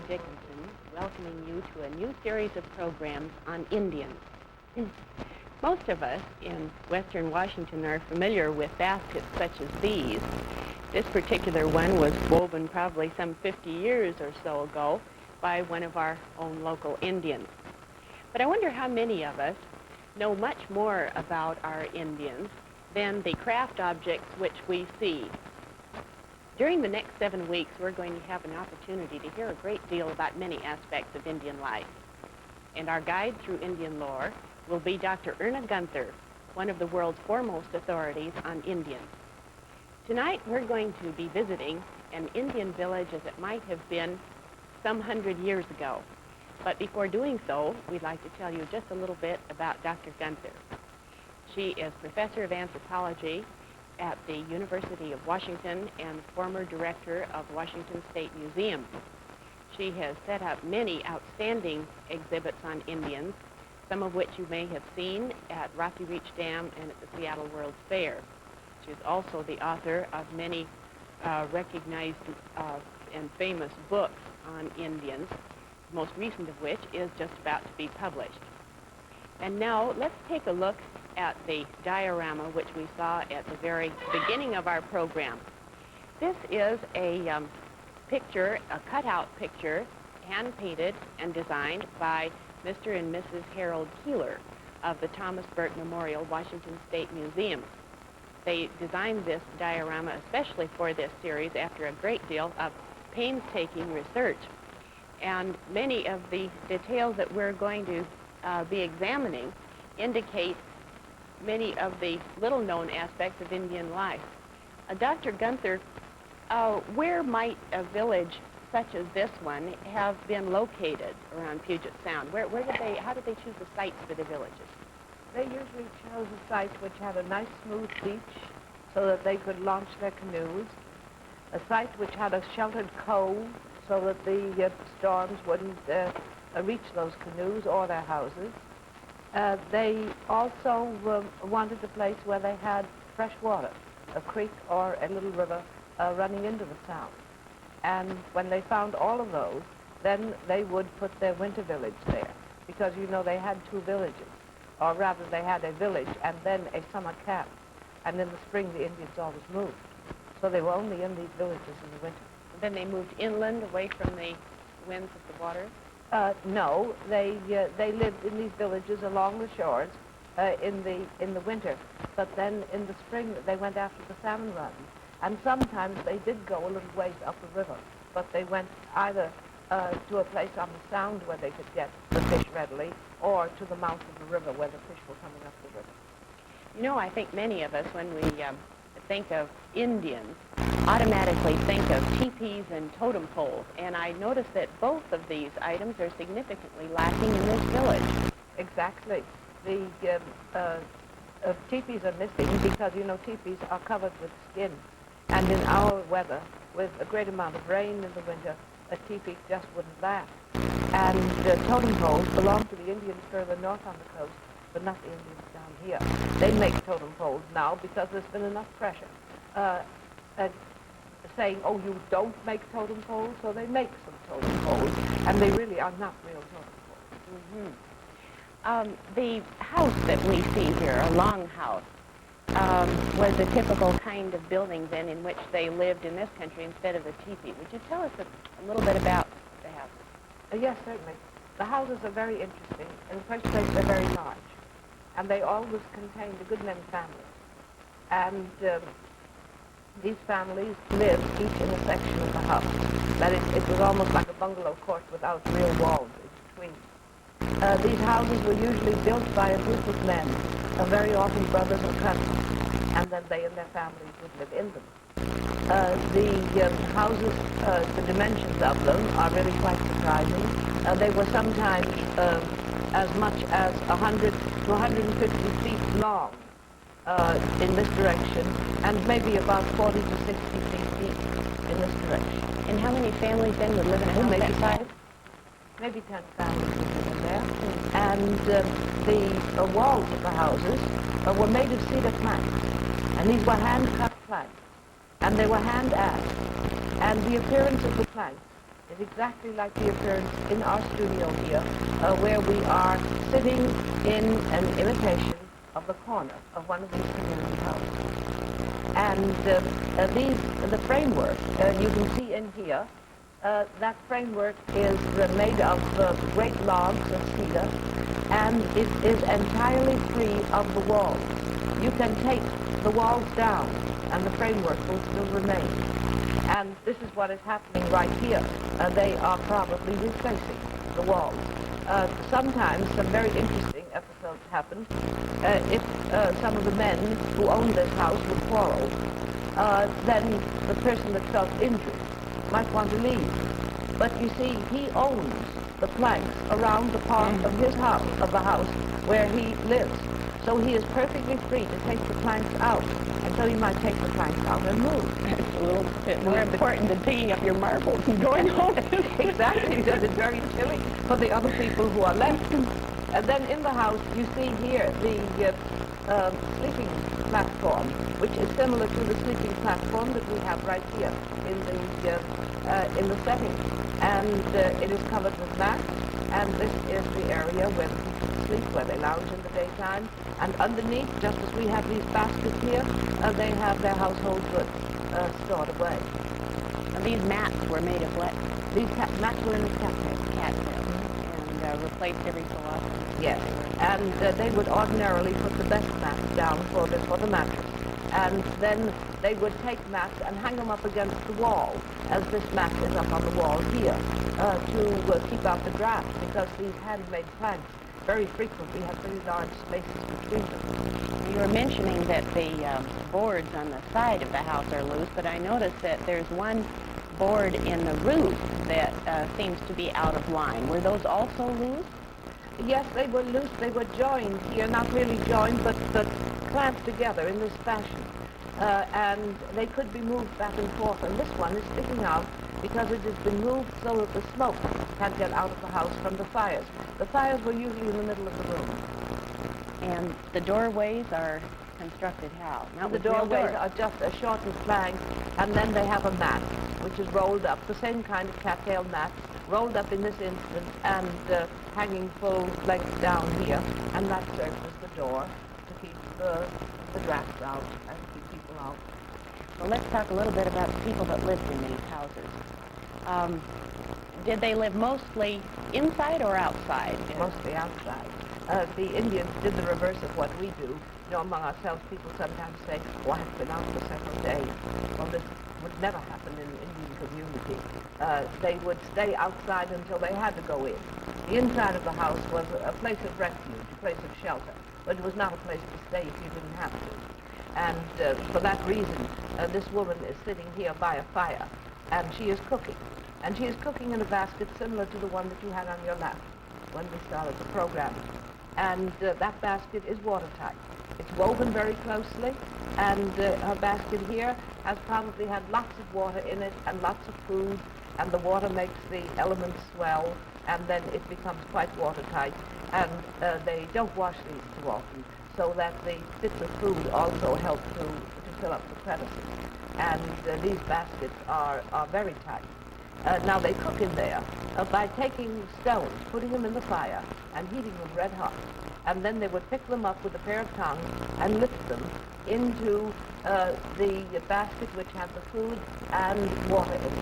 Dickinson, welcoming you to a new series of programs on Indians. Most of us in western Washington are familiar with baskets such as these. This particular one was woven probably some 50 years or so ago by one of our own local Indians. But I wonder how many of us know much more about our Indians than the craft objects which we see. During the next 7 weeks, we're going to have an opportunity to hear a great deal about many aspects of Indian life. And our guide through Indian lore will be Dr. Erna Gunther, one of the world's foremost authorities on Indians. Tonight, we're going to be visiting an Indian village as it might have been some 100 years ago. But before doing so, we'd like to tell you just a little bit about Dr. Gunther. She is professor of anthropology at the University of Washington and former director of Washington State Museum. She has set up many outstanding exhibits on Indians, some of which you may have seen at Rocky Reach Dam and at the Seattle World's Fair. She's also the author of many recognized and famous books on Indians, the most recent of which is just about to be published. And now let's take a look at the diorama which we saw at the very beginning of our program. This is a picture, a cutout picture, hand-painted and designed by Mr. and Mrs. Harold Keeler of the Thomas Burke Memorial Washington State Museum. They designed this diorama especially for this series after a great deal of painstaking research. And many of the details that we're going to be examining indicate many of the little-known aspects of Indian life. Dr. Gunther, where might a village such as this one have been located around Puget Sound? How did they choose the sites for the villages? They usually chose a site which had a nice smooth beach so that they could launch their canoes, a site which had a sheltered cove so that the storms wouldn't reach those canoes or their houses. They also wanted a place where they had fresh water, a creek or a little river running into the sound. And when they found all of those, then they would put their winter village there, because, you know, they had two villages, or rather they had a village and then a summer camp. And in the spring, the Indians always moved. So they were only in these villages in the winter. And then they moved inland away from the winds of the water? No, they lived in these villages along the shores in the winter, but then in the spring they went after the salmon runs, and sometimes they did go a little ways up the river, but they went either to a place on the sound where they could get the fish readily, or to the mouth of the river where the fish were coming up the river. You know, I think many of us, when we think of Indians, automatically think of teepees and totem poles, and I notice that both of these items are significantly lacking in this village. Exactly. The teepees are missing because, you know, teepees are covered with skin, and in our weather, with a great amount of rain in the winter, a teepee just wouldn't last. And totem poles belong to the Indians further north on the coast, but not the Indians down here. They make totem poles now because there's been enough pressure saying, oh, you don't make totem poles, so they make some totem poles, and they really are not real totem poles. The house that we see here, a long house, was a typical kind of building then in which they lived in this country instead of a teepee. Would you tell us a little bit about the house? Yes, certainly. The houses are very interesting. In the first place, they're very large, and they always contained a good many families. And these families lived each in a section of the house. That is, it was almost like a bungalow court without real walls in between. These houses were usually built by a group of men, very often brothers or cousins, and then they and their families would live in them. The houses, the dimensions of them are really quite surprising. They were sometimes as much as 100 to 150 feet long in this direction, and maybe about 40 to 60 feet deep in this direction. And how many families then would live in a house that size? Maybe 10 families would live in there. And the walls of the houses were made of cedar planks, and these were hand-cut planks, and they were hand-ashed. And the appearance of the planks is exactly like the appearance in our studio here, where we are sitting in an imitation of the corner of one of these community houses. And the framework, you can see in here, that framework is made of great logs of cedar, and it is entirely free of the walls. You can take the walls down, and the framework will still remain. And this is what is happening right here. They are probably replacing the walls. Sometimes some very interesting episodes happen. If some of the men who own this house would quarrel, then the person that felt injured might want to leave. But you see, he owns the planks around the part of his house, of the house where he lives. So he is perfectly free to take the planks out, and so he might take the planks out and move. It's a little bit more important than picking up your marbles and going home. Exactly, because it's very chilly for the other people who are left. And then in the house, you see here the sleeping platform, which is similar to the sleeping platform that we have right here in the setting. And it is covered with mats, and this is the area where the people sleep, where they lounge in the daytime. And underneath, just as we have these baskets here, they have their household goods stored away. And these mats were made of what? These mats were in the cattail. And replaced every so often. Yes, and they would ordinarily put the best mats down for the mattress. And then they would take mats and hang them up against the wall, as this mat is up on the wall here, to keep out the draft, because these handmade planks very frequently have pretty large spaces between them. You were mentioning that the boards on the side of the house are loose, but I noticed that there's one board in the roof that seems to be out of line. Were those also loose? Yes, they were loose. They were joined here, not really joined, but clamped together in this fashion. And they could be moved back and forth. And this one is sticking out because it has been moved so that the smoke can't get out of the house from the fires. The fires were usually in the middle of the room. And the doorways are constructed how? Now the doorways are just a shortened plank, and then they have a mat, which is rolled up, the same kind of cattail mat, rolled up in this instance and hanging full length down here, and that serves as the door to keep the drafts out and keep people out. Well, let's talk a little bit about the people that lived in these houses. Did they live mostly inside or outside? Mostly outside. The Indians did the reverse of what we do. You know, among ourselves, people sometimes say, "Oh, I've been out for several days." Well, this would never happen in an Indian community. They would stay outside until they had to go in. The inside of the house was a place of refuge, a place of shelter, but it was not a place to stay if you didn't have to. And for that reason, this woman is sitting here by a fire, and she is cooking. And she is cooking in a basket similar to the one that you had on your lap when we started the program. And that basket is watertight. It's woven very closely, and her basket here has probably had lots of water in it and lots of food, and the water makes the elements swell, and then it becomes quite watertight. And they don't wash these too often, so that the bits of food also help to fill up the crevices. And these baskets are very tight. Now they cook in there by taking stones, putting them in the fire, and heating them red hot. And then they would pick them up with a pair of tongs and lift them into the basket which had the food and water in it.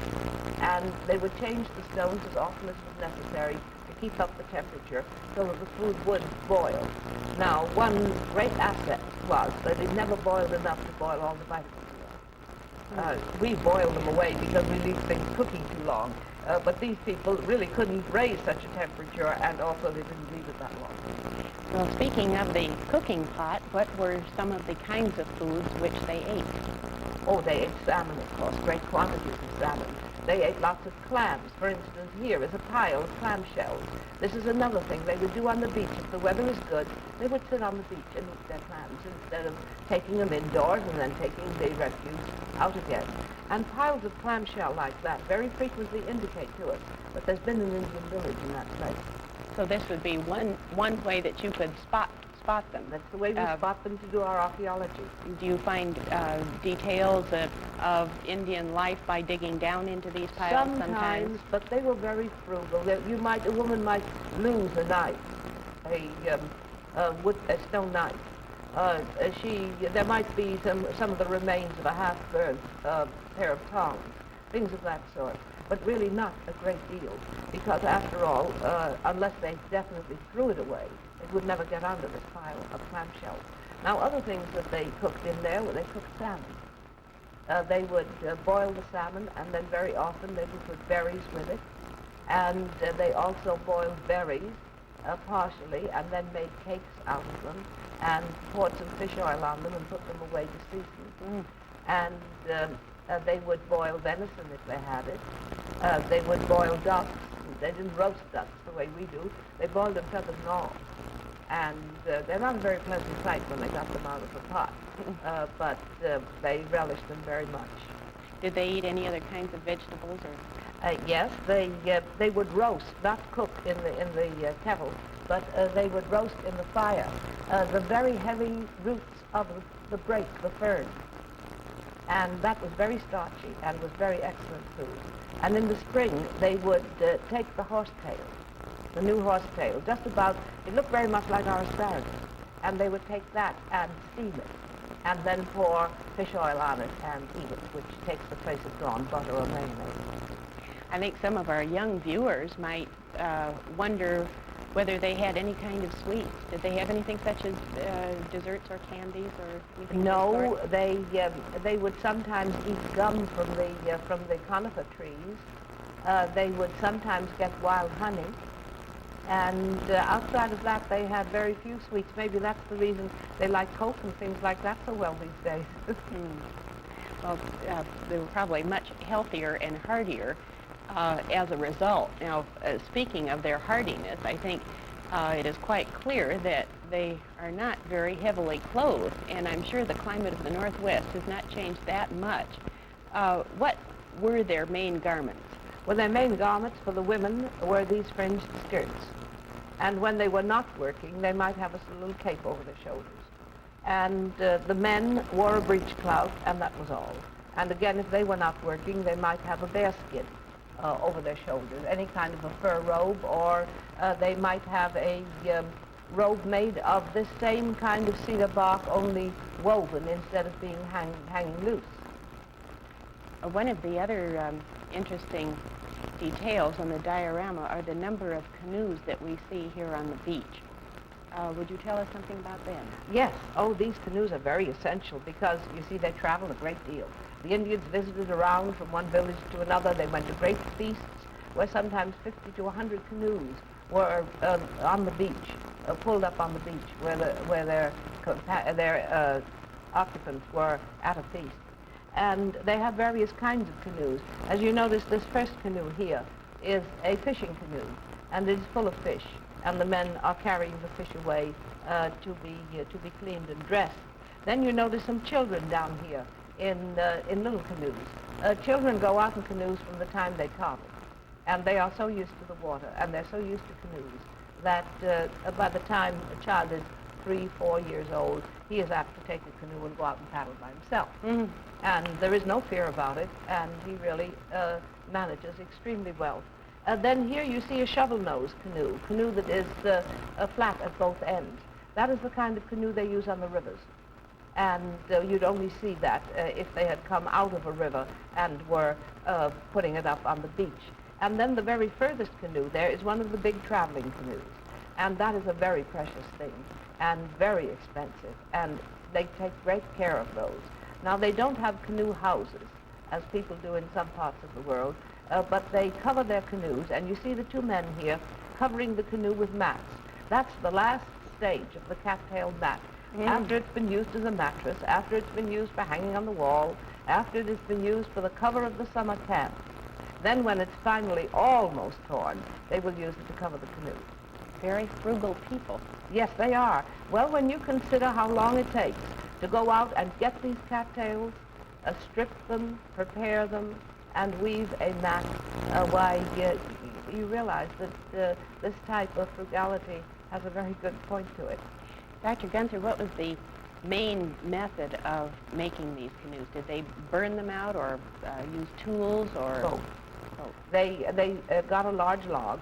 And they would change the stones as often as was necessary to keep up the temperature so that the food would boil. Now, one great asset was that it never boiled enough to boil all the vitamins. We boil them away because we leave things cooking too long. But these people really couldn't raise such a temperature, and also they didn't leave it that long. Well, speaking of the cooking pot, what were some of the kinds of foods which they ate? Oh, they ate salmon, of course, great quantities of salmon. They ate lots of clams. For instance, here is a pile of clam shells. This is another thing they would do on the beach. If the weather is good, they would sit on the beach and eat their clams instead of taking them indoors and then taking the refuse out again. And piles of clamshell like that very frequently indicate to us that there's been an Indian village in that place. So this would be one way that you could spot spot them. That's the way we spot them to do our archaeology. Do you find details of Indian life by digging down into these piles sometimes? But they were very frugal. A woman might lose a knife, a stone knife. There might be some of the remains of a half-burnt pair of tongs, things of that sort. But really not a great deal, because after all, unless they definitely threw it away, it would never get onto this pile of clamshells. Now, other things that they cooked in there were they cooked salmon. They would boil the salmon, and then very often they would put berries with it. And they also boiled berries partially, and then made cakes out of them, and poured some fish oil on them and put them away to season. And they would boil venison if they had it. They would boil ducks. They didn't roast ducks the way we do. They boiled them feathered and all. And they're not a very pleasant sight when they got them out of the pot, but they relished them very much. Did they eat any other kinds of vegetables? Or? Yes, they would roast, not cook in the kettle, but they would roast in the fire. The very heavy roots of the brake, the fern. And that was very starchy and was very excellent food. And in the spring, they would take the horsetail, the new horsetail, it looked very much like our asparagus. And they would take that and steam it, and then pour fish oil on it and eat it, which takes the place of drawn butter or mayonnaise. I think some of our young viewers might wonder whether they had any kind of sweets. Did they have anything such as desserts or candies or anything? No, they would sometimes eat gum from the conifer trees. They would sometimes get wild honey. And outside of that, they had very few sweets. Maybe that's the reason they like Coke and things like that so well these days. Well, they were probably much healthier and hardier as a result. Now, speaking of their hardiness, I think it is quite clear that they are not very heavily clothed, and I'm sure the climate of the Northwest has not changed that much. What were their main garments? Well, their main garments for the women were these fringed skirts. And when they were not working, they might have a little cape over their shoulders. And the men wore a breechclout, and that was all. And again, if they were not working, they might have a bearskin over their shoulders, any kind of a fur robe, or they might have a robe made of this same kind of cedar bark, only woven instead of being hanging loose. One of the other interesting details on the diorama are the number of canoes that we see here on the beach. Would you tell us something about them? Yes. Oh, these canoes are very essential because, you see, they travel a great deal. The Indians visited around from one village to another. They went to great feasts where sometimes 50 to 100 canoes were on the beach, pulled up on the beach where their occupants were at a feast. And they have various kinds of canoes. As you notice, this first canoe here is a fishing canoe, and it is full of fish. And the men are carrying the fish away to be cleaned and dressed. Then you notice some children down here in little canoes. Children go out in canoes from the time they toddle, and they are so used to the water, and they're so used to canoes that by the time a child is 3, 4 years old, he is apt to take a canoe and go out and paddle by himself. Mm-hmm. And there is no fear about it, and he really manages extremely well. Then here you see a shovel-nose canoe that is flat at both ends. That is the kind of canoe they use on the rivers. And you'd only see that if they had come out of a river and were putting it up on the beach. And then the very furthest canoe there is one of the big traveling canoes. And that is a very precious thing and very expensive. And they take great care of those. Now, they don't have canoe houses, as people do in some parts of the world, but they cover their canoes, and you see the two men here covering the canoe with mats. That's the last stage of the cattail mat. Mm. After it's been used as a mattress, after it's been used for hanging on the wall, after it has been used for the cover of the summer camp, then when it's finally almost torn, they will use it to cover the canoe. Very frugal people. Yes, they are. Well, when you consider how long it takes to go out and get these cattails, strip them, prepare them, and weave a mat, why, you realize that this type of frugality has a very good point to it. Dr. Gunther, what was the main method of making these canoes? Did they burn them out or use tools or? Both. They got a large log,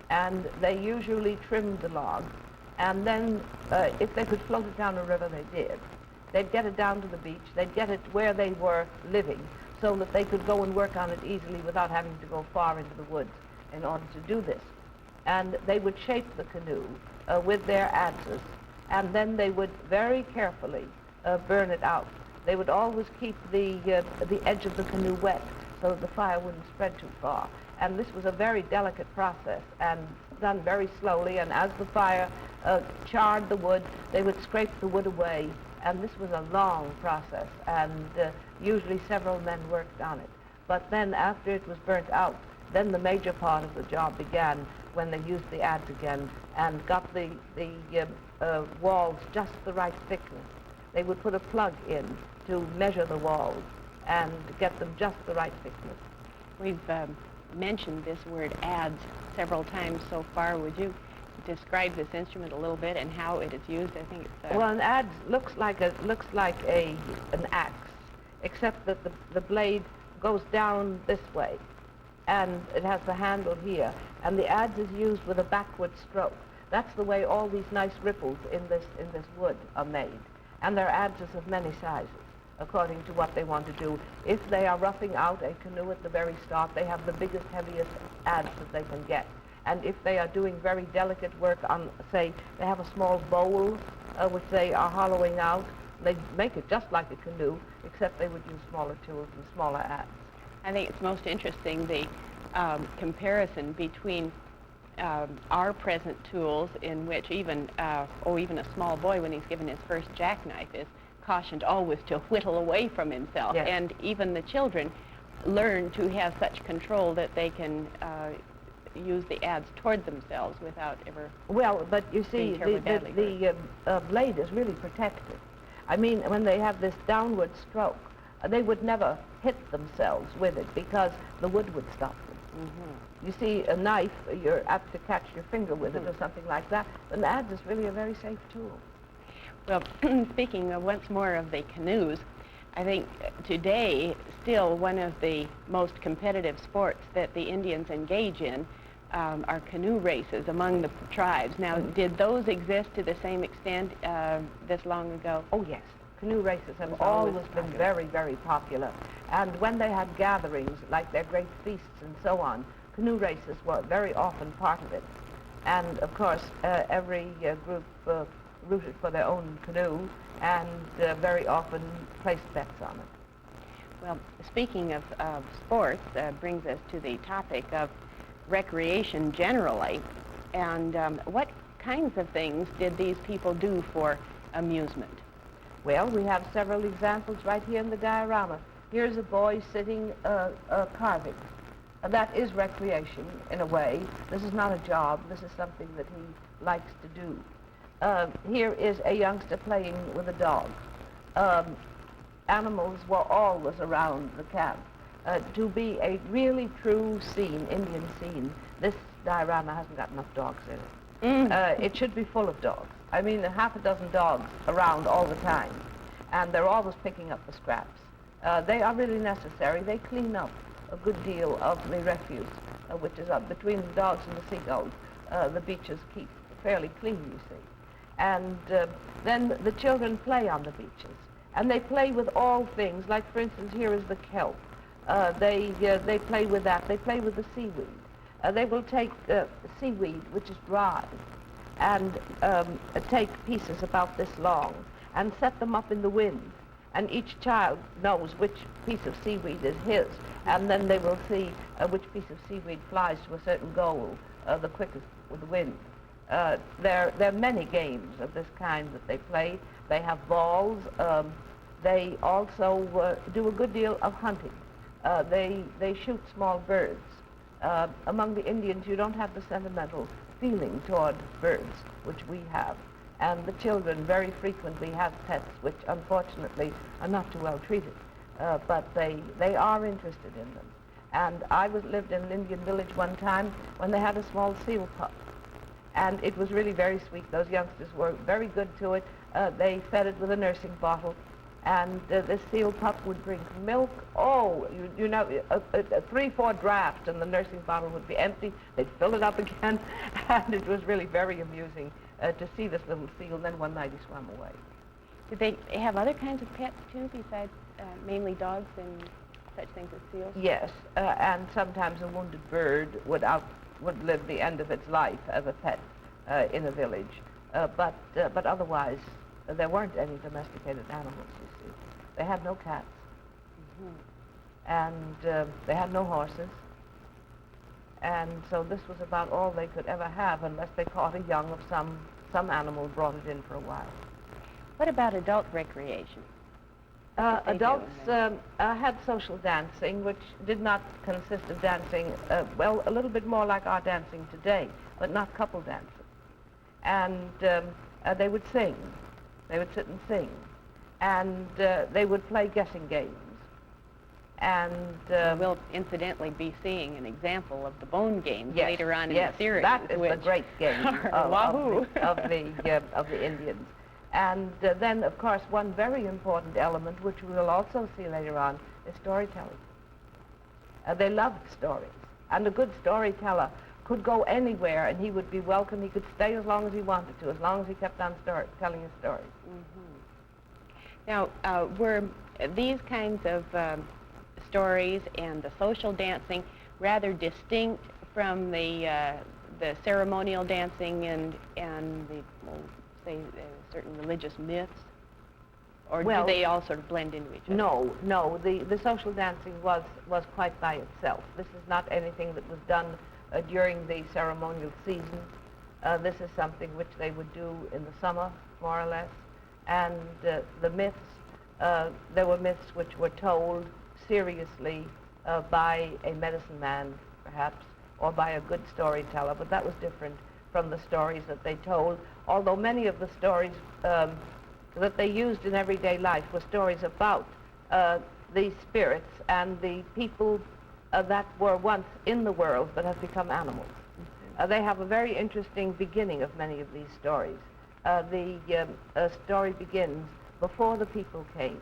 and they usually trimmed the log, and then if they could float it down a river, they did. They'd get it down to the beach. They'd get it where they were living so that they could go and work on it easily without having to go far into the woods in order to do this. And they would shape the canoe with their adzes, and then they would very carefully burn it out. They would always keep the edge of the canoe wet so that the fire wouldn't spread too far. And this was a very delicate process and done very slowly, and as the fire charred the wood, they would scrape the wood away, and this was a long process, and usually several men worked on it. But then after it was burnt out, then the major part of the job began when they used the adze again and got the walls just the right thickness. They would put a plug in to measure the walls and get them just the right thickness. We've mentioned this word adze several times so far. Would you describe this instrument a little bit and how it is used? I think it's well, an adze looks like an axe, except that the blade goes down this way, and it has the handle here, and the adze is used with a backward stroke. That's the way all these nice ripples in this wood are made, and there are adzes of many sizes according to what they want to do. If they are roughing out a canoe at the very start, they have the biggest, heaviest adze that they can get. And if they are doing very delicate work on, say, they have a small bowl which they are hollowing out, they make it just like a canoe, except they would use smaller tools and smaller adze. I think it's most interesting, the comparison between our present tools, in which even a small boy, when he's given his first jackknife, is cautioned always to whittle away from himself. Yes. And even the children learn to have such control that they can use the adze toward themselves without ever. Well, but you see, the blade is really protected. I mean, when they have this downward stroke, they would never hit themselves with it because the wood would stop them. Mm-hmm. You see, a knife, you're apt to catch your finger with it or something like that. An adze is really a very safe tool. Well, speaking once more of the canoes, I think today still one of the most competitive sports that the Indians engage in are canoe races among the tribes. Now, did those exist to the same extent this long ago? Oh, yes. Canoe races have always been very, very popular. And when they had gatherings, like their great feasts and so on, canoe races were very often part of it. And, of course, every group rooted for their own canoe and very often placed bets on it. Well, speaking of sports, brings us to the topic of recreation generally. And what kinds of things did these people do for amusement? Well, we have several examples right here in the diorama. Here's a boy sitting carving. That is recreation in a way. This is not a job. This is something that he likes to do. Here is a youngster playing with a dog. Animals were always around the camp. To be a really true scene, Indian scene, this diorama hasn't got enough dogs in it. It should be full of dogs. I mean, half a dozen dogs around all the time, and they're always picking up the scraps. They are really necessary. They clean up a good deal of the refuse, which is up between the dogs and the seagulls. The beaches keep fairly clean, you see. And then the children play on the beaches, and they play with all things. Like, for instance, here is the kelp. They play with that. They play with the seaweed. They will take seaweed, which is dry, and take pieces about this long and set them up in the wind. And each child knows which piece of seaweed is his, and then they will see which piece of seaweed flies to a certain goal the quickest with the wind. There are many games of this kind that they play. They have balls. They also do a good deal of hunting. They shoot small birds. Among the Indians, you don't have the sentimental feeling toward birds, which we have. And the children very frequently have pets, which unfortunately are not too well treated. But they are interested in them. And I lived in an Indian village one time when they had a small seal pup. And it was really very sweet. Those youngsters were very good to it. They fed it with a nursing bottle, and this seal pup would drink milk. Oh, you know, a 3-4 drafts, and the nursing bottle would be empty. They'd fill it up again, and it was really very amusing to see this little seal. And then one night he swam away. Did they have other kinds of pets too, besides mainly dogs and such things as seals? Yes, and sometimes a wounded bird would live the end of its life as a pet in a village. But otherwise, there weren't any domesticated animals, you see. They had no cats, and they had no horses. And so this was about all they could ever have, unless they caught a young of some animal and brought it in for a while. What about adult recreation? Adults had social dancing, which did not consist of dancing, well, a little bit more like our dancing today, but not couple dancing. And they would sing. They would sit and sing. And they would play guessing games. And we'll incidentally be seeing an example of the bone games yes, later on in yes, the series. that is the great game Wahoo! of the Indians. And then, of course, one very important element, which we will also see later on, is storytelling. They loved stories. And a good storyteller could go anywhere, and he would be welcome. He could stay as long as he wanted to, as long as he kept on telling his stories. Now, were these kinds of stories and the social dancing rather distinct from the ceremonial dancing and the, well, say, certain religious myths? Or Well, do they all sort of blend into each other? No. The social dancing was quite by itself. This is not anything that was done during the ceremonial season. This is something which they would do in the summer, more or less. And the myths, there were myths which were told seriously by a medicine man, perhaps, or by a good storyteller, but that was different from the stories that they told, although many of the stories that they used in everyday life were stories about the spirits and the people that were once in the world but have become animals. They have a very interesting beginning of many of these stories. The story begins before the people came,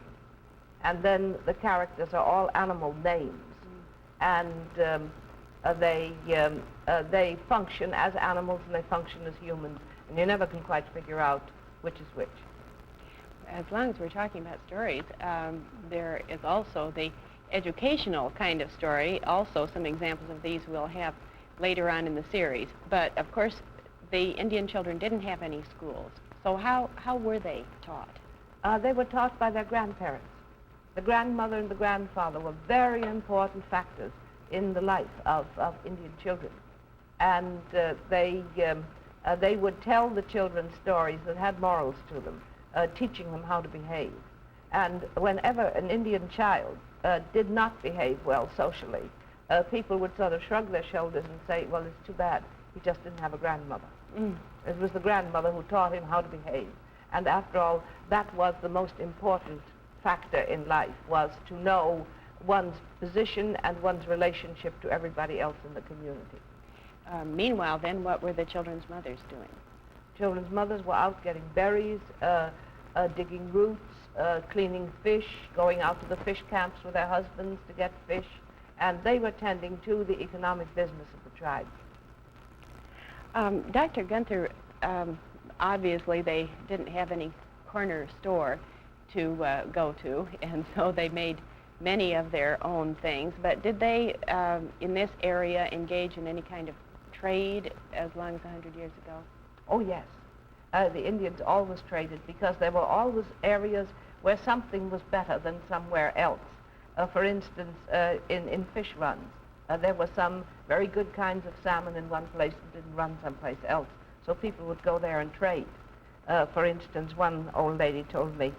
and then the characters are all animal names, and they function as animals and they function as humans, and you never can quite figure out which is which. As long as we're talking about stories, there is also the educational kind of story. Also, some examples of these we'll have later on in the series. But of course, the Indian children didn't have any schools. So how were they taught? They were taught by their grandparents. The grandmother and the grandfather were very important factors in the life of Indian children. And they would tell the children stories that had morals to them, teaching them how to behave. And whenever an Indian child did not behave well socially, people would sort of shrug their shoulders and say, well, it's too bad. He just didn't have a grandmother. It was the grandmother who taught him how to behave. And after all, that was the most important factor in life, was to know one's position and one's relationship to everybody else in the community. Meanwhile, then, what were the children's mothers doing? Children's mothers were out getting berries, digging roots, cleaning fish, going out to the fish camps with their husbands to get fish, and they were tending to the economic business of the tribe. Dr. Gunther, obviously they didn't have any corner store to go to, and so they made many of their own things. But did they, in this area, engage in any kind of trade as long as 100 years ago? Oh, yes. The Indians always traded because there were always areas where something was better than somewhere else. For instance, in fish runs, there were some very good kinds of salmon in one place that didn't run someplace else. So people would go there and trade. For instance, one old lady told me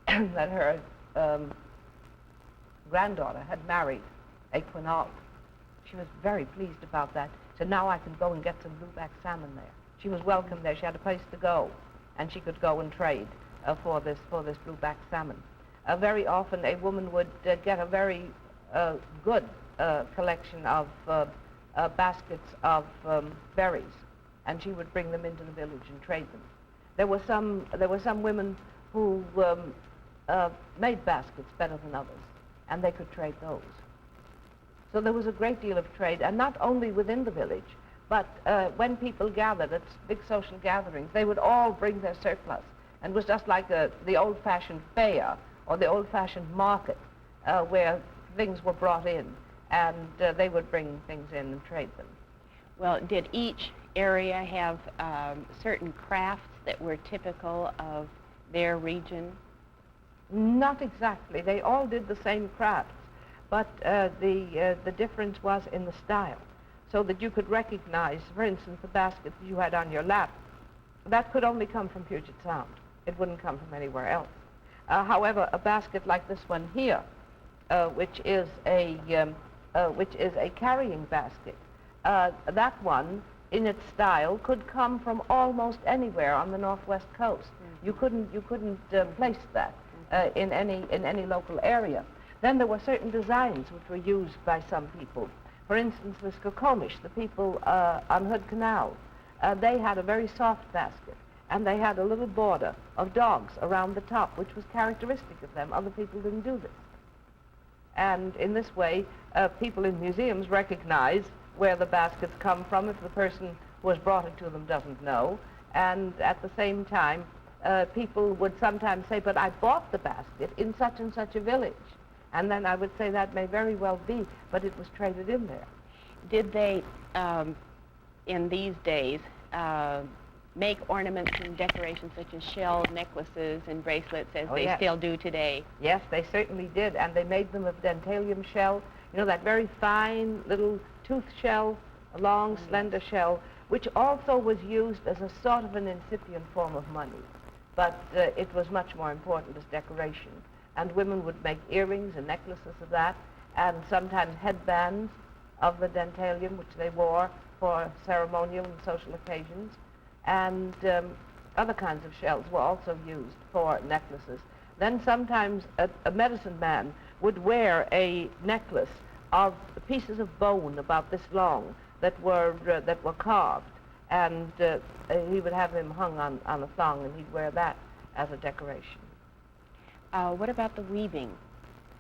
that her granddaughter had married a Quinault. She was very pleased about that. So now I can go and get some blueback salmon there. She was welcome there. She had a place to go, and she could go and trade for this blueback salmon. Very often, a woman would get a very good collection of baskets of berries and she would bring them into the village and trade them. There were some women who made baskets better than others, and they could trade those. So there was a great deal of trade, and not only within the village, but when people gathered at big social gatherings, they would all bring their surplus. And it was just like the old-fashioned fair or the old-fashioned market where things were brought in, and they would bring things in and trade them. Well, did each area have certain crafts that were typical of their region? Not exactly. They all did the same crafts, but the difference was in the style, so that you could recognize, for instance, the basket that you had on your lap. That could only come from Puget Sound. It wouldn't come from anywhere else. However, a basket like this one here, which is a carrying basket, that one, in its style, could come from almost anywhere on the northwest coast. You couldn't place that in any local area. Then there were certain designs which were used by some people. For instance, the Skokomish, the people on Hood Canal, they had a very soft basket, and they had a little border of dogs around the top, which was characteristic of them. Other people didn't do this. And in this way, people in museums recognize where the baskets come from if the person who has brought it to them doesn't know. And at the same time, people would sometimes say, but I bought the basket in such and such a village. And then I would say that may very well be, but it was traded in there. Did they, in these days, make ornaments and decorations such as shell necklaces and bracelets as they still do today? Yes, they certainly did, and they made them of dentalium shell, you know, that very fine little tooth shell, a long, slender shell, which also was used as a sort of an incipient form of money. But it was much more important as decoration. And women would make earrings and necklaces of that, and sometimes headbands of the dentalium, which they wore for ceremonial and social occasions. And other kinds of shells were also used for necklaces. Then sometimes a medicine man would wear a necklace of pieces of bone about this long that were carved, and he would have them hung on a thong, and he'd wear that as a decoration. What about the weaving?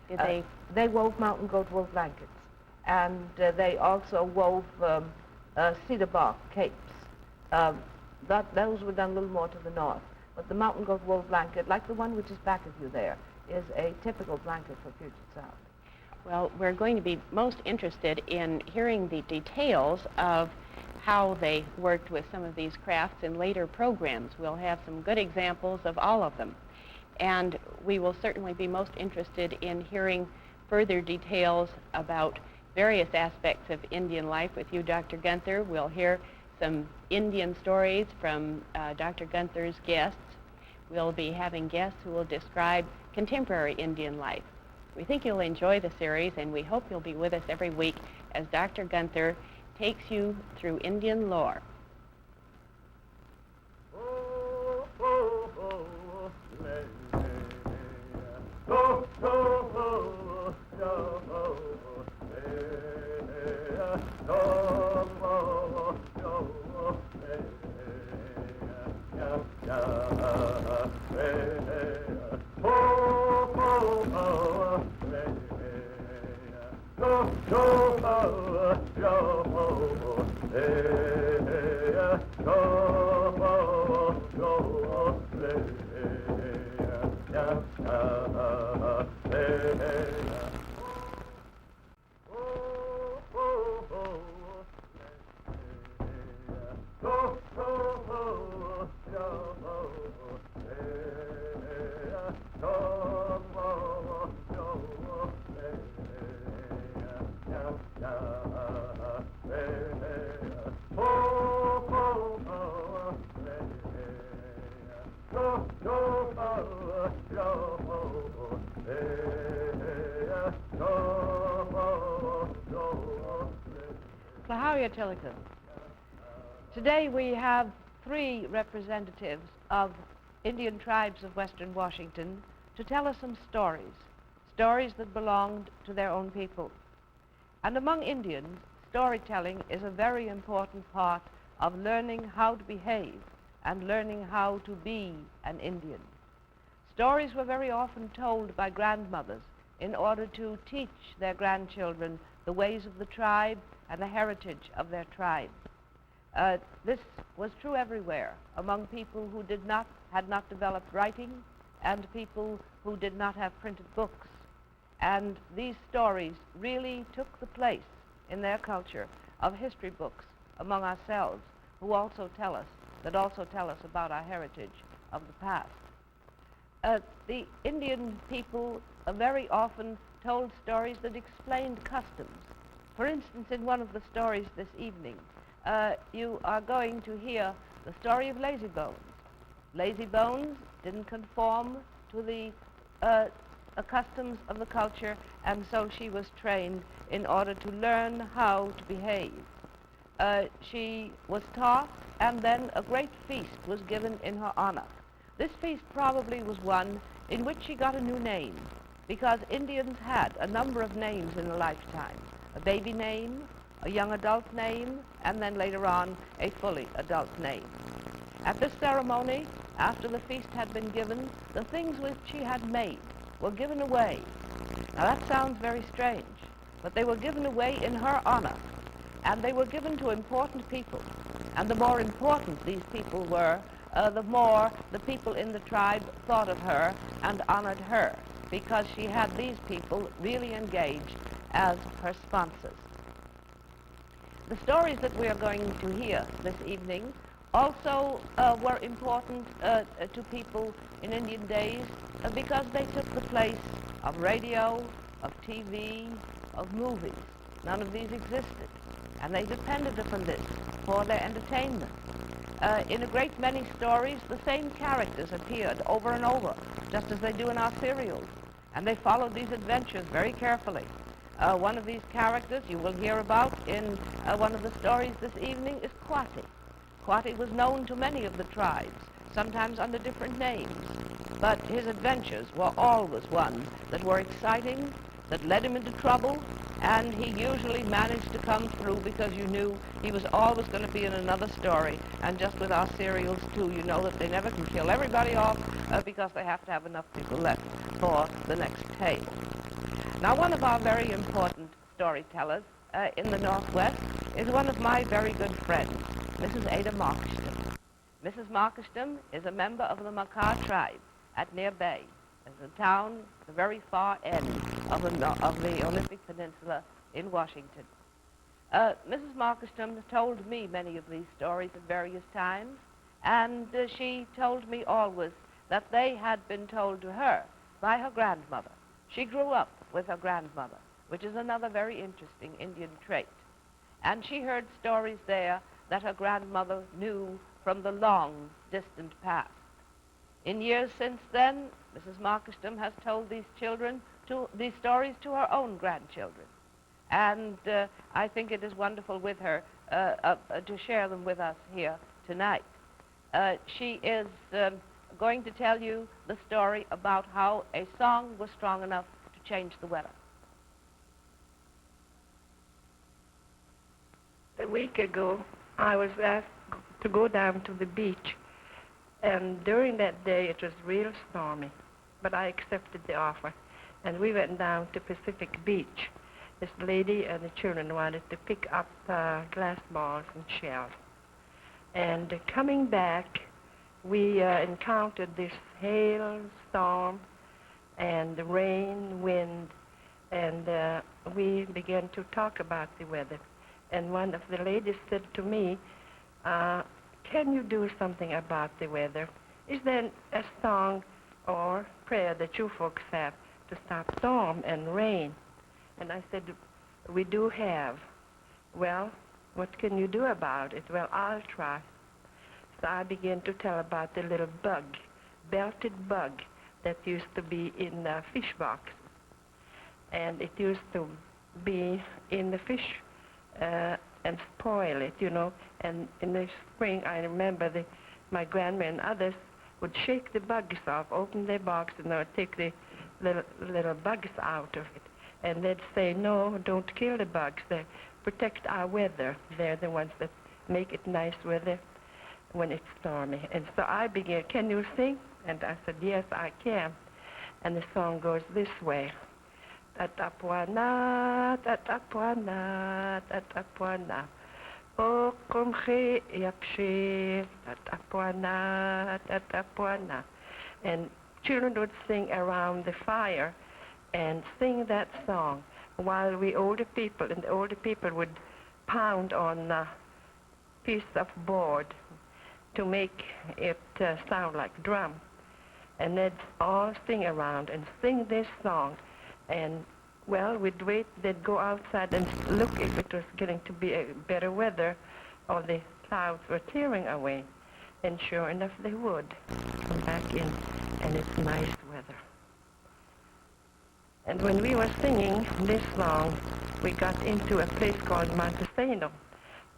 Did they wove mountain goat wool blankets, and they also wove cedar bark capes. Those were done a little more to the north, but the mountain goat wool blanket, like the one which is back of you there, is a typical blanket for Puget Sound. Well, we're going to be most interested in hearing the details of how they worked with some of these crafts in later programs. We'll have some good examples of all of them. And we will certainly be most interested in hearing further details about various aspects of Indian life with you, Dr. Gunther. We'll hear some Indian stories from Dr. Gunther's guests. We'll be having guests who will describe contemporary Indian life. We think you'll enjoy the series, and we hope you'll be with us every week as Dr. Gunther takes you through Indian lore. Today we have 3 representatives of Indian tribes of Western Washington to tell us some stories that belonged to their own people. And among Indians, storytelling is a very important part of learning how to behave and learning how to be an Indian. Stories were very often told by grandmothers in order to teach their grandchildren the ways of the tribe and the heritage of their tribe. This was true everywhere, among people who had not developed writing and people who did not have printed books. And these stories really took the place in their culture of history books among ourselves, who also tell us about our heritage of the past. The Indian people very often told stories that explained customs. For instance, in one of the stories this evening, you are going to hear the story of Lazy Bones. Lazy Bones didn't conform to the customs of the culture, and so she was trained in order to learn how to behave. She was taught, and then a great feast was given in her honor. This feast probably was one in which she got a new name, because Indians had a number of names in a lifetime: a baby name, a young adult name, and then later on a fully adult name. At this ceremony, after the feast had been given, the things which she had made were given away. Now that sounds very strange, but they were given away in her honor, and they were given to important people. And the more important these people were, the more the people in the tribe thought of her and honored her, because she had these people really engaged as her sponsors. The stories that we are going to hear this evening also were important to people in Indian days because they took the place of radio, of TV, of movies. None of these existed, and they depended upon this for their entertainment. In a great many stories, the same characters appeared over and over, just as they do in our serials, and they followed these adventures very carefully. One of these characters you will hear about in one of the stories this evening is Kwati. Kwati was known to many of the tribes, sometimes under different names, but his adventures were always ones that were exciting, that led him into trouble, and he usually managed to come through because you knew he was always going to be in another story. And just with our serials, too, you know that they never can kill everybody off because they have to have enough people left for the next tale. Now, one of our very important storytellers in the Northwest is one of my very good friends, Mrs. Ada Markiston. Mrs. Markiston is a member of the Makah tribe at Near Bay. It's a town at the very far end of the Olympic Peninsula in Washington. Mrs. Markiston told me many of these stories at various times, and she told me always that they had been told to her by her grandmother. She grew up with her grandmother, which is another very interesting Indian trait. And she heard stories there that her grandmother knew from the long, distant past. In years since then, Mrs. Markiston has told these stories to her own grandchildren. And I think it is wonderful with her to share them with us here tonight. She is going to tell you the story about how a song was strong enough to change the weather. A week ago, I was asked to go down to the beach, and during that day it was real stormy, but I accepted the offer, and we went down to Pacific Beach. This lady and the children wanted to pick up glass balls and shells. And coming back, we encountered this hail, storm, and rain, wind, and we began to talk about the weather. And one of the ladies said to me, can you do something about the weather? Is there a song or prayer that you folks have to stop storm and rain? And I said, we do have. Well, what can you do about it? Well, I'll try. So I began to tell about the little bug, belted bug, that used to be in the fish box. And it used to be in the fish and spoil it, you know. And in the spring, I remember my grandma and others would shake the bugs off, open their box, and they would take the little bugs out of it. And they'd say, no, don't kill the bugs. They protect our weather. They're the ones that make it nice weather when it's stormy. And so I began, can you sing? And I said, yes, I can. And the song goes this way. Tatapuana, tatapuana, tatapuana. O kumchi yapshi, tatapuana, tatapuana. And children would sing around the fire and sing that song while we older people, and the older people would pound on a piece of board to make it sound like drum. And they'd all sing around and sing this song. And, well, we'd wait, they'd go outside and look if it was getting to be a better weather or the clouds were clearing away. And sure enough, they would come back in, and it's nice weather. And when we were singing this song, we got into a place called Montesano.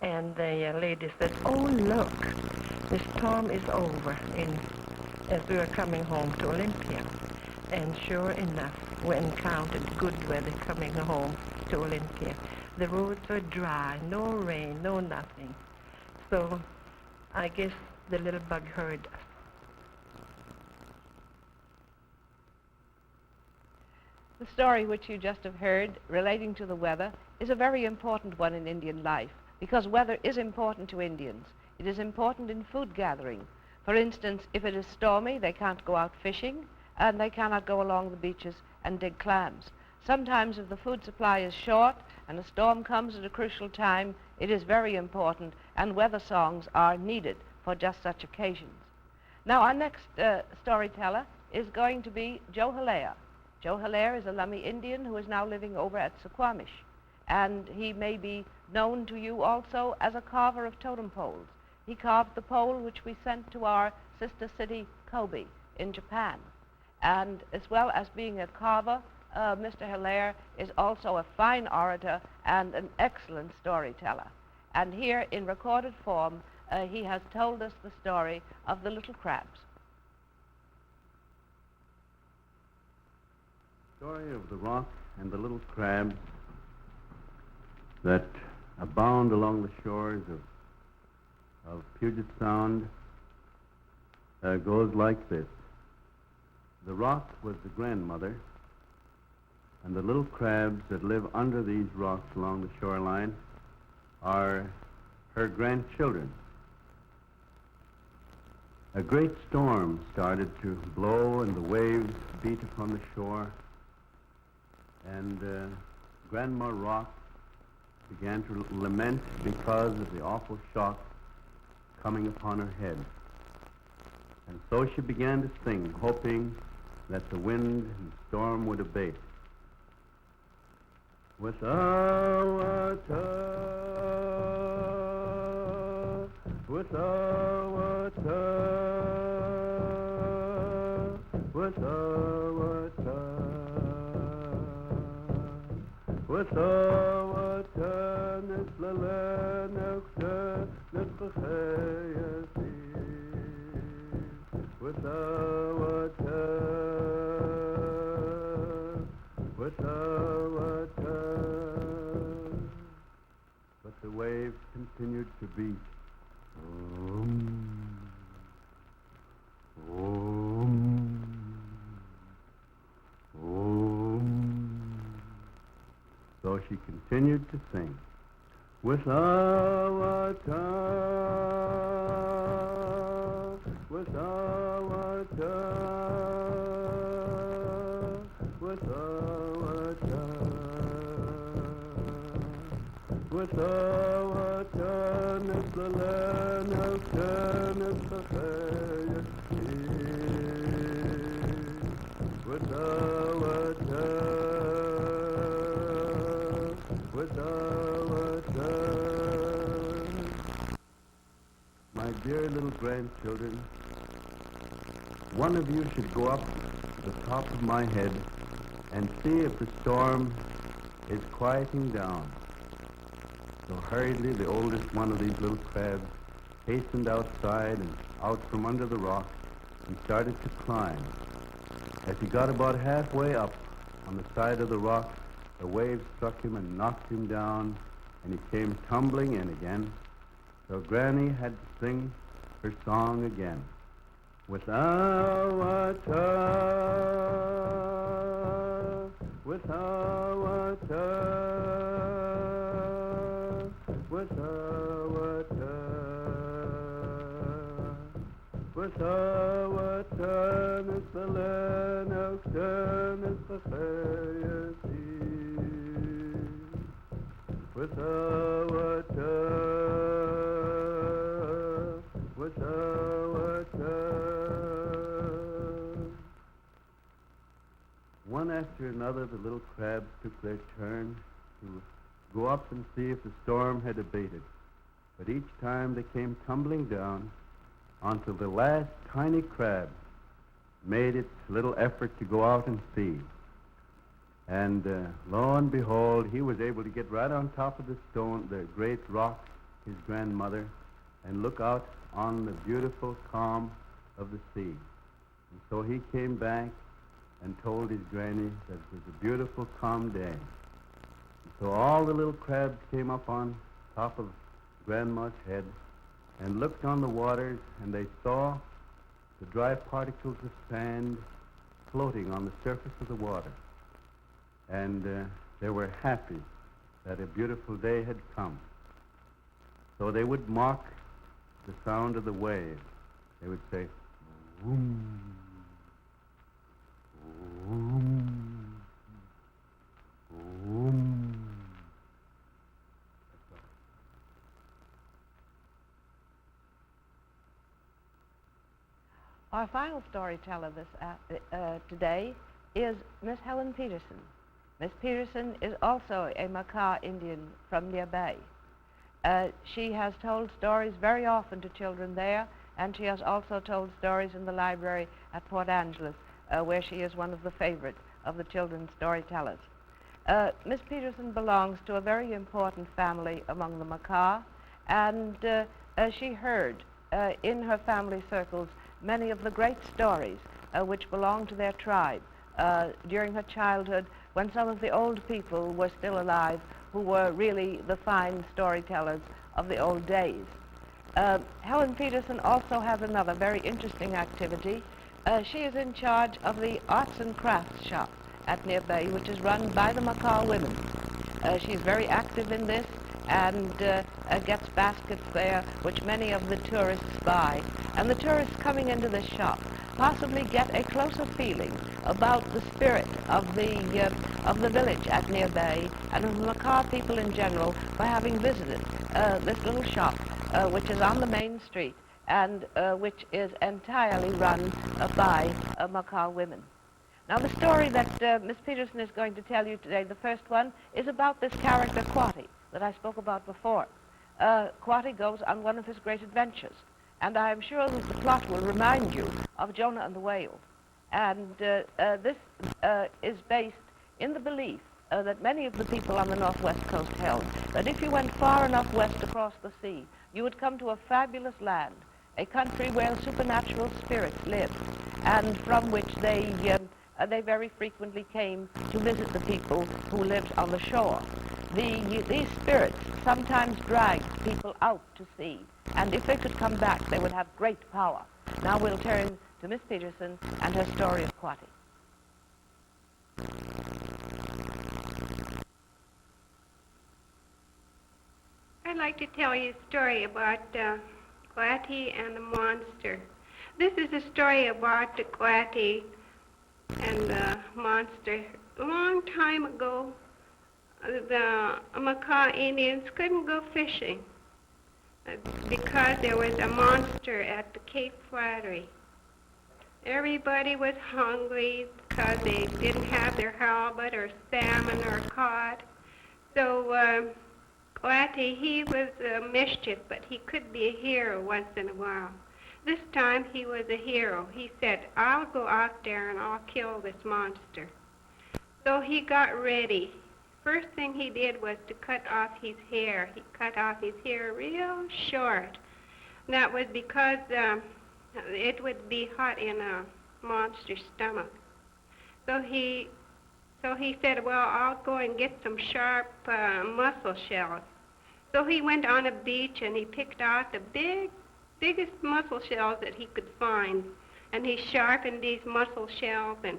And the lady said, oh, look, the storm is over as we were coming home to Olympia. And sure enough, we encountered good weather coming home to Olympia. The roads were dry, no rain, no nothing. So I guess the little bug heard us. The story which you just have heard relating to the weather is a very important one in Indian life, because weather is important to Indians. It is important in food gathering. For instance, if it is stormy, they can't go out fishing, and they cannot go along the beaches and dig clams. Sometimes if the food supply is short and a storm comes at a crucial time, it is very important, and weather songs are needed for just such occasions. Now, our next storyteller is going to be Joe Hilaire. Joe Hilaire is a Lummi Indian who is now living over at Suquamish, and he may be known to you also as a carver of totem poles. He carved the pole which we sent to our sister city, Kobe, in Japan. And as well as being a carver, Mr. Hilaire is also a fine orator and an excellent storyteller. And here, in recorded form, he has told us the story of the little crabs. Story of the rock and the little crabs that abound along the shores of Puget Sound goes like this. The rock was the grandmother, and the little crabs that live under these rocks along the shoreline are her grandchildren. A great storm started to blow, and the waves beat upon the shore, and Grandma Rock began to lament because of the awful shock coming upon her head. And so she began to sing, hoping that the wind and storm would abate. Witawata, witawata, witawata, witawata, nislala nukta, nitbachayasi. Witawata, witawata. But the waves continued to beat. So she continued to sing. Witawata, witawata, witawata, witawata, nislala nukta, nitbachayasi. Witawata, witawata. My dear little grandchildren, one of you should go up to the top of my head and see if the storm is quieting down. So hurriedly, the oldest one of these little crabs hastened outside and out from under the rock and started to climb. As he got about halfway up on the side of the rock, the wave struck him and knocked him down, and he came tumbling in again. So Granny had to sing her song again. Without her, without her, without her, without her, Miss Helena, Miss Society. Without her, without her. One after another, the little crabs took their turn to go up and see if the storm had abated. But each time they came tumbling down until the last tiny crab made its little effort to go out and see. And lo and behold, he was able to get right on top of the stone, the great rock, his grandmother, and look out on the beautiful calm of the sea. And so he came back and told his granny that it was a beautiful, calm day. And so all the little crabs came up on top of Grandma's head and looked on the waters, and they saw the dry particles of sand floating on the surface of the water. And they were happy that a beautiful day had come. So they would mock the sound of the waves. They would say, "Vroom, vroom, vroom." That's all. Our final storyteller today is Miss Helen Peterson. Miss Peterson is also a Makah Indian from nearby. She has told stories very often to children there, and she has also told stories in the library at Port Angeles, where she is one of the favorites of the children's storytellers. Miss Peterson belongs to a very important family among the Makah, and she heard in her family circles many of the great stories which belonged to their tribe during her childhood, when some of the old people were still alive, who were really the fine storytellers of the old days. Helen Peterson also has another very interesting activity. She is in charge of the arts and crafts shop at nearby, which is run by the Makah women. She's very active in this and gets baskets there, which many of the tourists buy. And the tourists coming into this shop possibly get a closer feeling about the spirit of the village at nearby and of the Makah people in general by having visited this little shop, which is on the main street and which is entirely run by Makah women. Now, the story that Miss Peterson is going to tell you today, the first one, is about this character Quati that I spoke about before. Quati goes on one of his great adventures, and I am sure that the plot will remind you of Jonah and the whale. And this is based in the belief that many of the people on the northwest coast held, that if you went far enough west across the sea, you would come to a fabulous land, a country where supernatural spirits lived, and from which they very frequently came to visit the people who lived on the shore. These spirits sometimes dragged people out to sea, and if they could come back, they would have great power. Now we'll turn to Miss Peterson and her story of Quati. I'd like to tell you a story about Quati and the monster. This is a story about the Quati and the monster. A long time ago, the Makah Indians couldn't go fishing because there was a monster at the Cape Flattery. Everybody was hungry because they didn't have their halibut or salmon or cod. So Quati, he was a mischief, but he could be a hero once in a while. This time he was a hero. He said, "I'll go out there and I'll kill this monster." So he got ready. First thing he did was to cut off his hair. He cut off his hair real short. And that was because it would be hot in a monster's stomach. So he said, "Well, I'll go and get some sharp mussel shells." So he went on a beach and he picked out the biggest mussel shells that he could find. And he sharpened these mussel shells and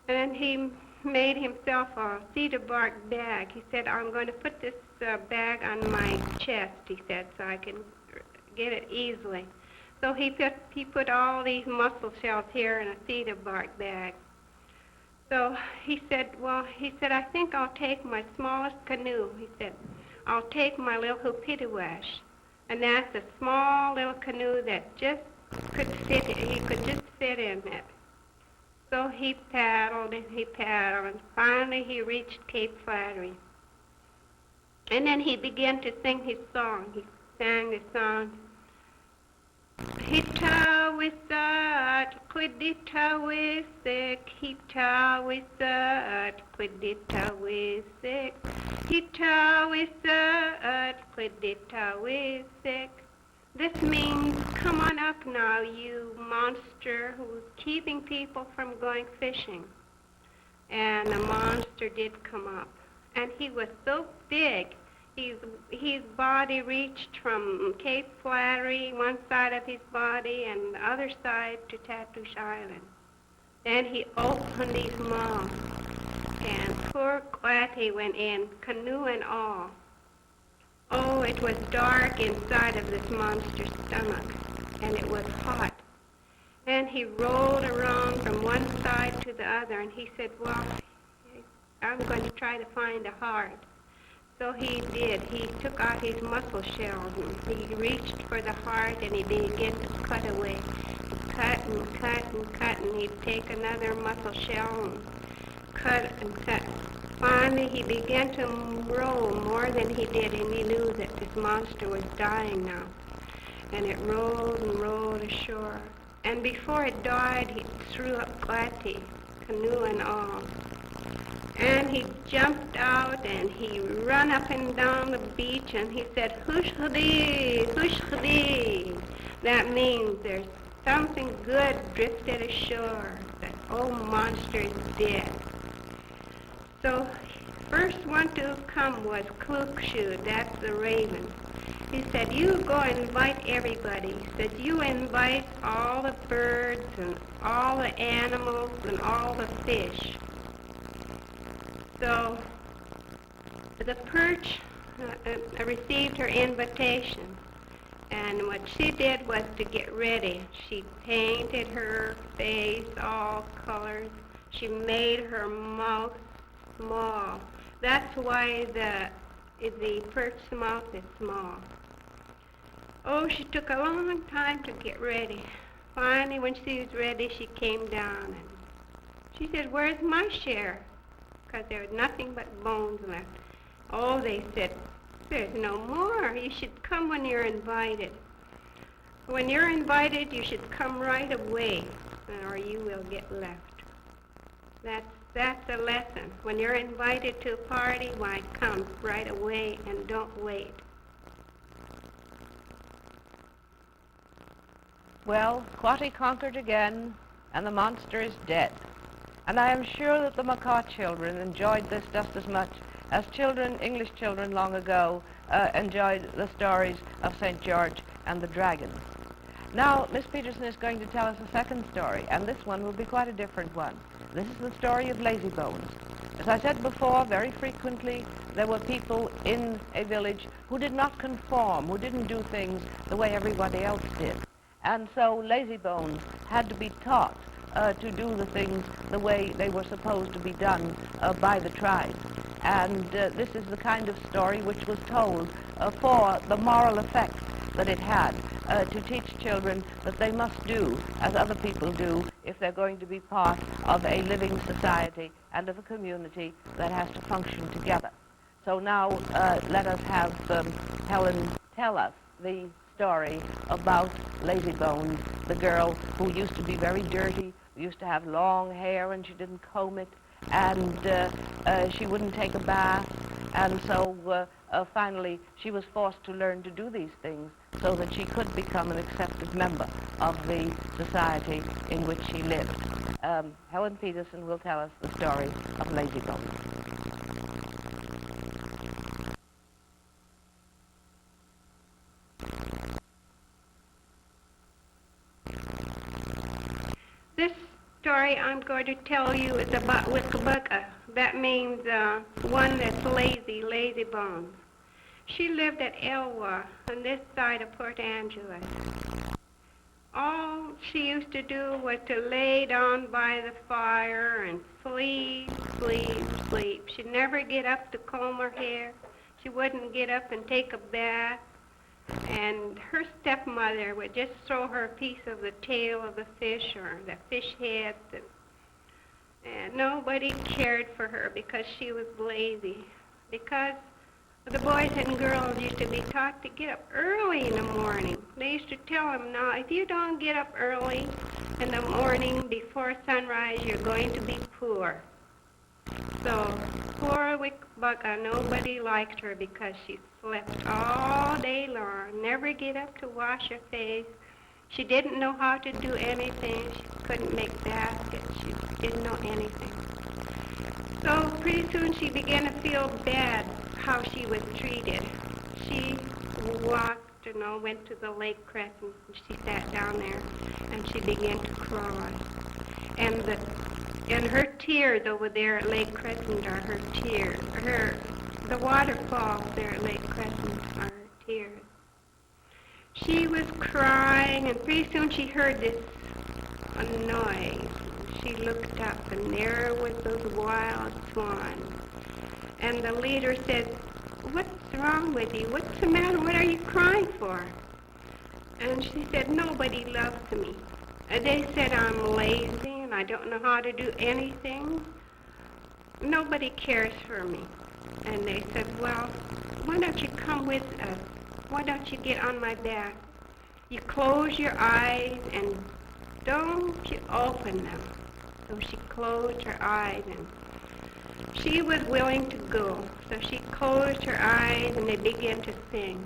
then he made himself a cedar bark bag. He said, I'm going to put this bag on my chest, he said, so I can get it easily. So he put all these mussel shells here in a cedar bark bag. So he said, I think I'll take my smallest canoe. He said, I'll take my little hoopittiwash. And that's a small little canoe that just could fit, he could just fit in it. So he paddled and he paddled, and finally he reached Cape Flattery. And then he began to sing his song. He sang the song, Hitawisat, Quiditawisik, Hitawisat, Quiditawisik, Hitawisat, Quiditawisik. This means, come on up now, you monster who's keeping people from going fishing. And the monster did come up. And he was so big, his body reached from Cape Flattery, one side of his body, and the other side to Tatoosh Island. Then he opened his mouth, and poor Quatty went in, canoe and all. Oh, it was dark inside of this monster's stomach, and it was hot. And he rolled around from one side to the other, and he said, well, I'm going to try to find a heart. So he did. He took out his mussel shells, and he reached for the heart, and he began to cut away. He cut and cut and cut, and he'd take another mussel shell and cut and cut. Finally, he began to roll more than he did, and he knew that this monster was dying now. And it rolled and rolled ashore. And before it died, he threw up Quatty, canoe and all. And he jumped out, and he ran up and down the beach, and he said, Hush-hudee, hush-hudee. That means there's something good drifted ashore. That old monster is dead. So first one to come was Klookshoe, that's the raven. He said, you go invite everybody. He said, you invite all the birds and all the animals and all the fish. So the perch received her invitation, and what she did was to get ready. She painted her face all colors. She made her mouth small. That's why the perch's mouth is small. Oh, she took a long time to get ready. Finally, when she was ready, she came down and she said, where's my share? Because there was nothing but bones left. Oh, they said, there's no more. You should come when you're invited. When you're invited, you should come right away, or you will get left. That's a lesson. When you're invited to a party, why, come right away and don't wait. Well, Quatty conquered again, and the monster is dead. And I am sure that the macaw children enjoyed this just as much as English children long ago, enjoyed the stories of St. George and the dragon. Now, Miss Peterson is going to tell us a second story, and this one will be quite a different one. This is the story of Lazy Bones. As I said before, very frequently there were people in a village who did not conform, who didn't do things the way everybody else did. And so Lazy Bones had to be taught to do the things the way they were supposed to be done by the tribe. And this is the kind of story which was told for the moral effect that it had to teach children that they must do as other people do if they're going to be part of a living society and of a community that has to function together. So now let us have Helen tell us the story about Lazy Bones, the girl who used to be very dirty, who used to have long hair and she didn't comb it, and she wouldn't take a bath, and so finally she was forced to learn to do these things so that she could become an accepted member of the society in which she lived. Helen Peterson will tell us the story of Lazy Bones. story I'm going to tell you is about Wickabucka. That means one that's lazy, lazy bones. She lived at Elwa on this side of Port Angeles. All she used to do was to lay down by the fire and sleep, sleep, sleep. She'd never get up to comb her hair. She wouldn't get up and take a bath. And her stepmother would just throw her a piece of the tail of the fish or the fish head. And nobody cared for her because she was lazy. Because the boys and girls used to be taught to get up early in the morning. They used to tell them, now, if you don't get up early in the morning before sunrise, you're going to be poor. So poor Wickabucka, nobody liked her because she slept all day long, never get up to wash her face. She didn't know how to do anything. She couldn't make baskets. She didn't know anything. So pretty soon she began to feel bad how she was treated. She walked, went to the Lake Crescent, and she sat down there, and she began to cry. And her tears over there at Lake Crescent are her tears. The waterfalls there at Lake Crescent are her tears. She was crying, and pretty soon she heard this noise. She looked up, and there was those wild swans. And the leader said, "What's wrong with you? What's the matter? What are you crying for?" And she said, "Nobody loves me. They said I'm lazy and I don't know how to do anything. Nobody cares for me." And they said, "Well, why don't you come with us? Why don't you get on my back? You close your eyes and don't you open them." So she closed her eyes, and she was willing to go. So she closed her eyes, and they began to sing.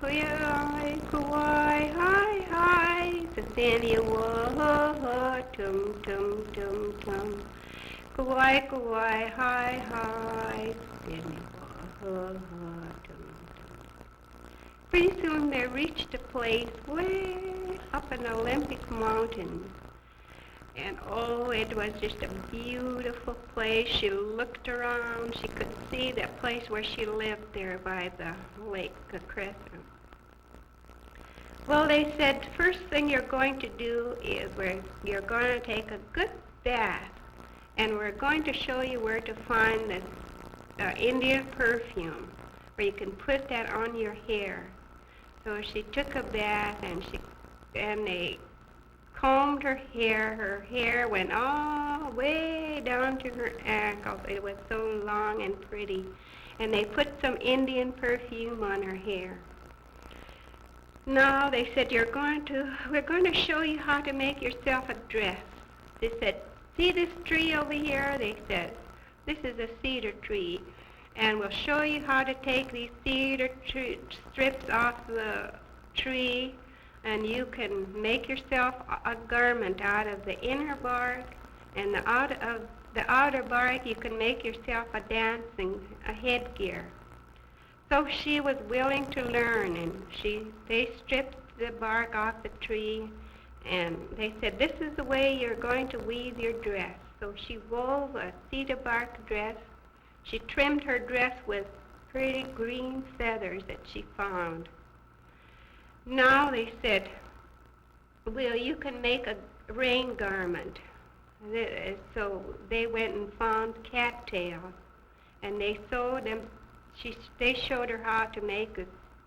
Kuai, kuai, hi, hi, Sasania wa, tum, tum, tum, tum. Kuai, kuai, hi, hi, Sasania wa, tum, tum. Pretty soon they reached a place way up in the Olympic Mountains. And oh, it was just a beautiful place. She looked around. She could see that place where she lived there by the Lake Crescent. Well, they said, first thing you're going to do is you're going to take a good bath. And we're going to show you where to find this Indian perfume, where you can put that on your hair. So she took a bath, and they combed her hair. Her hair went all way down to her ankles. It was so long and pretty. And they put some Indian perfume on her hair. Now they said, we're going to show you how to make yourself a dress. They said, see this tree over here? They said, this is a cedar tree. And we'll show you how to take these cedar strips off the tree, and you can make yourself a garment out of the inner bark, and out of the outer bark you can make yourself a headgear. So she was willing to learn, and they stripped the bark off the tree, and they said, this is the way you're going to weave your dress. So she wove a cedar bark dress. She trimmed her dress with pretty green feathers that she found. Now they said, well, you can make a rain garment. So they went and found cattails, and they sewed them. They showed her how to make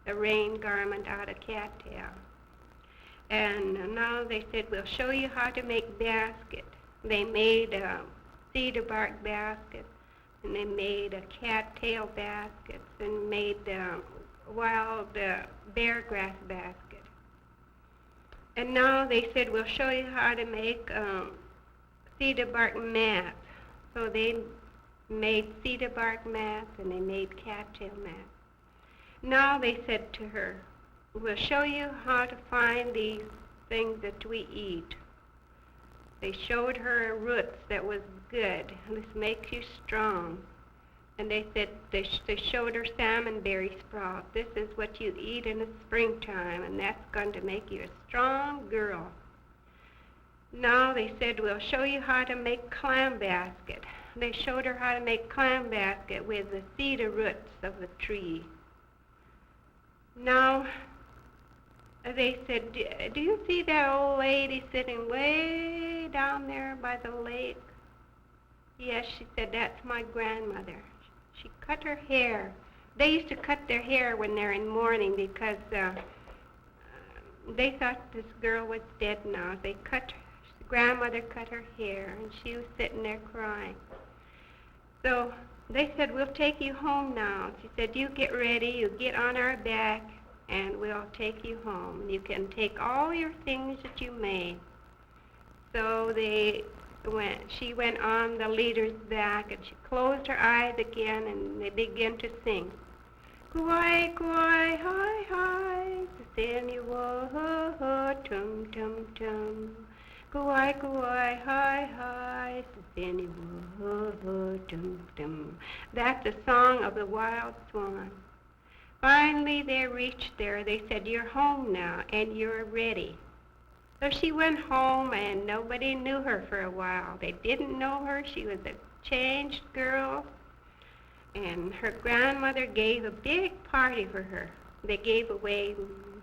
a rain garment out of cattail. And now they said, we'll show you how to make baskets. They made a cedar bark basket, and they made a cattail basket, and made wild bear grass basket. And now they said, we'll show you how to make cedar bark mats. So they made cedar bark mats, and they made cattail mats. Now they said to her, we'll show you how to find these things that we eat. They showed her roots that was good. This makes you strong. And they said, they showed her salmonberry sprout. This is what you eat in the springtime, and that's going to make you a strong girl. Now they said, we'll show you how to make clam basket. They showed her how to make clam basket with the cedar roots of the tree. Now, they said, do you see that old lady sitting way down there by the lake? Yes, she said, that's my grandmother. She cut her hair. They used to cut their hair when they're in mourning because they thought this girl was dead now. Grandmother cut her hair, and she was sitting there crying. So they said, we'll take you home now. She said, you get ready, you get on our back, and we'll take you home. You can take all your things that you made. So she went on the leader's back, and she closed her eyes again, and they began to sing. Kuai, kuai, hi, hi, ho, tum, tum, tum. Kuai, kuai, hi, hi, ho, tum, tum. That's the song of the wild swan. Finally, they reached there. They said, you're home now, and you're ready. So she went home, and nobody knew her for a while. They didn't know her. She was a changed girl. And her grandmother gave a big party for her. They gave away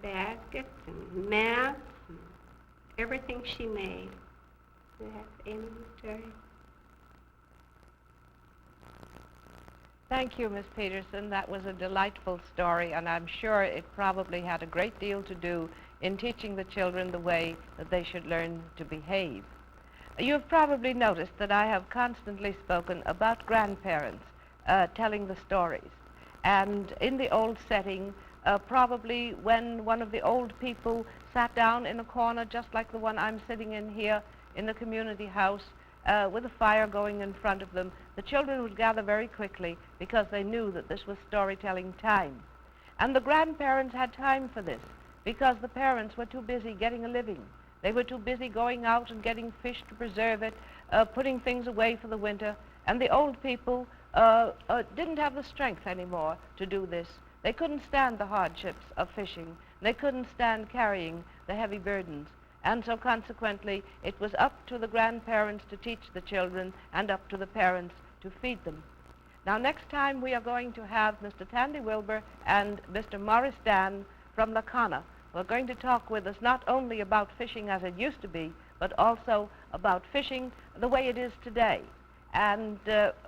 baskets and mats and everything she made. That's the end of the story. Thank you, Miss Peterson. That was a delightful story, and I'm sure it probably had a great deal to do in teaching the children the way that they should learn to behave. You've probably noticed that I have constantly spoken about grandparents telling the stories. And in the old setting, probably when one of the old people sat down in a corner just like the one I'm sitting in here in the community house with a fire going in front of them, the children would gather very quickly because they knew that this was storytelling time. And the grandparents had time for this because the parents were too busy getting a living. They were too busy going out and getting fish to preserve it, putting things away for the winter, and the old people didn't have the strength anymore to do this. They couldn't stand the hardships of fishing. They couldn't stand carrying the heavy burdens. And so consequently, it was up to the grandparents to teach the children and up to the parents to feed them. Now, next time we are going to have Mr. Tandy Wilbur and Mr. Morris Dan from Lacana, who are going to talk with us not only about fishing as it used to be, but also about fishing the way it is today. And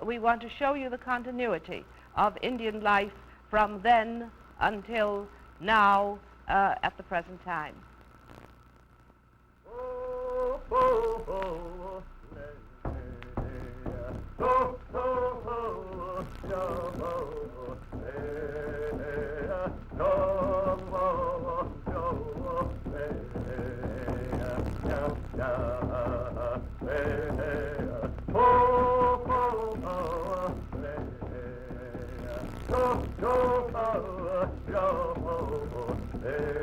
we want to show you the continuity of Indian life from then until now at the present time. Hey.